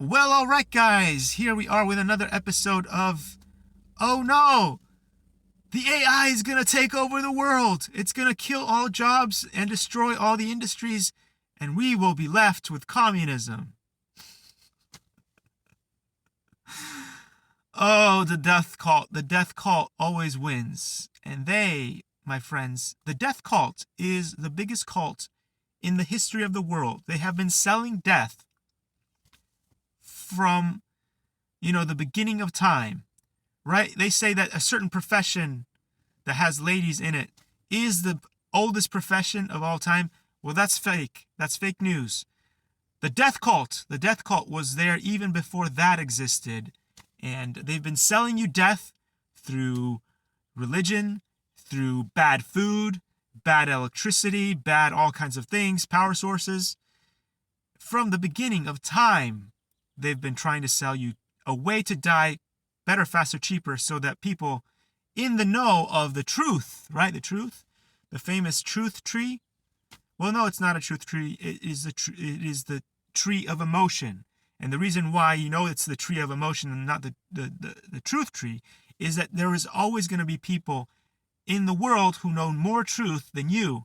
Well, all right, guys. Here we are with another episode of Oh no! The AI is going to take over the world. It's going to kill all jobs and destroy all the industries, and we will be left with communism. Oh, the death cult. The death cult always wins. And my friends, the death cult is the biggest cult in the history of the world. They have been selling death from, the beginning of time, right? They say that a certain profession that has ladies in it is the oldest profession of all time. Well, that's fake. That's fake news. The death cult was there even before that existed. And they've been selling you death through religion, through bad food, bad electricity, bad all kinds of things, power sources. From the beginning of time, they've been trying to sell you a way to die better, faster, cheaper, so that people in the know of the truth, right? The truth, the famous truth tree. Well, no, it's not a truth tree. It is the tree of emotion. And the reason why it's the tree of emotion and not the truth tree is that there is always going to be people in the world who know more truth than you.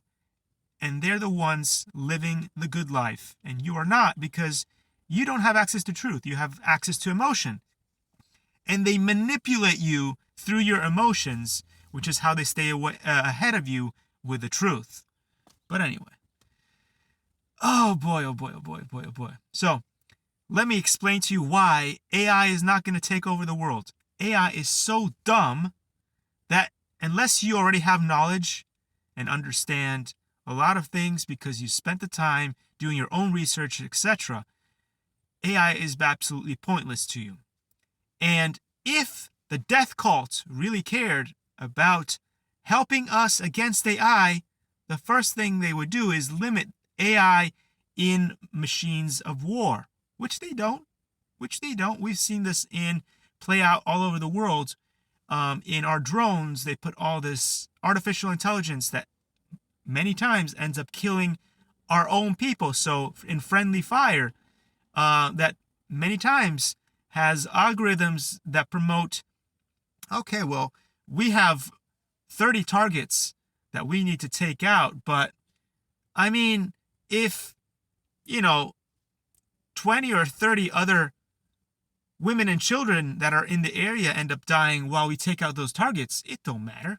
And they're the ones living the good life. And you are not, because you don't have access to truth. You have access to emotion. And they manipulate you through your emotions, which is how they stay ahead of you with the truth. But anyway. Oh boy, oh boy, oh boy, oh boy, oh boy. So, let me explain to you why AI is not going to take over the world. AI is so dumb that unless you already have knowledge and understand a lot of things because you spent the time doing your own research, etc., AI is absolutely pointless to you. And if the death cult really cared about helping us against AI, the first thing they would do is limit AI in machines of war. Which they don't. We've seen this play out all over the world. In our drones, they put all this artificial intelligence that many times ends up killing our own people. So in friendly fire, that many times has algorithms that promote, okay, well, we have 30 targets that we need to take out. But I mean, if, 20 or 30 other women and children that are in the area end up dying while we take out those targets, it don't matter.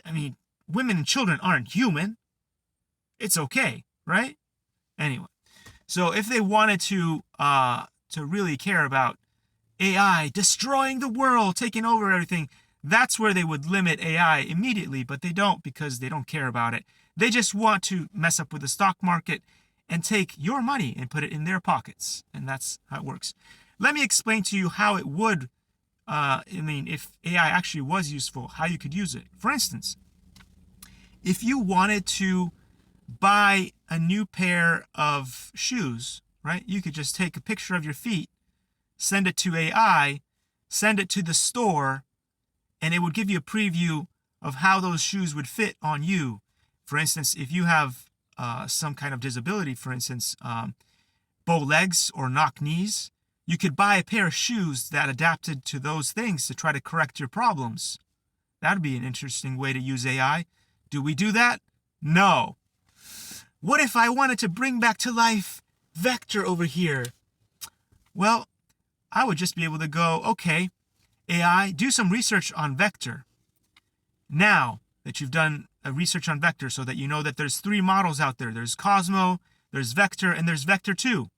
I mean, women and children aren't human. It's okay, right? Anyway, so if they wanted to really care about AI destroying the world, taking over everything, that's where they would limit AI immediately, but they don't, because they don't care about it. They just want to mess up with the stock market and take your money and put it in their pockets. And that's how it works. Let me explain to you how it would, if AI actually was useful, how you could use it. For instance, if you wanted to buy a new pair of shoes, right? You could just take a picture of your feet, send it to AI, send it to the store, and it would give you a preview of how those shoes would fit on you. For instance, if you have some kind of disability, for instance, bow legs or knock knees, you could buy a pair of shoes that adapted to those things to try to correct your problems. That'd be an interesting way to use AI. Do we do that? No. What if I wanted to bring back to life Vector over here? Well, I would just be able to go, okay, AI, do some research on Vector. Now that you've done a research on Vector, so that you know that there's 3 models out there. There's Cosmo, there's Vector, and there's Vector 2.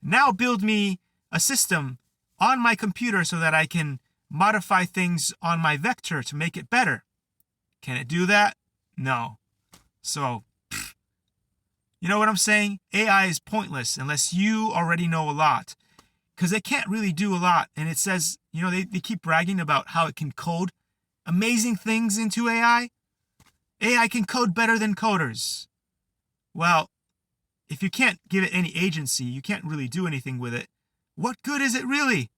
Now build me a system on my computer so that I can modify things on my Vector to make it better. Can it do that? No. So, you know what I'm saying? AI is pointless unless you already know a lot. Because they can't really do a lot. And it says, they keep bragging about how it can code amazing things into AI. AI can code better than coders. Well, if you can't give it any agency, you can't really do anything with it. What good is it really?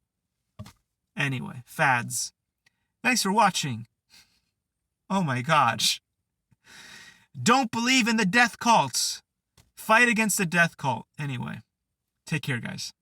Anyway, fads. Thanks for watching. Oh my gosh. Don't believe in the death cults. Fight against the death cult. Anyway, take care, guys.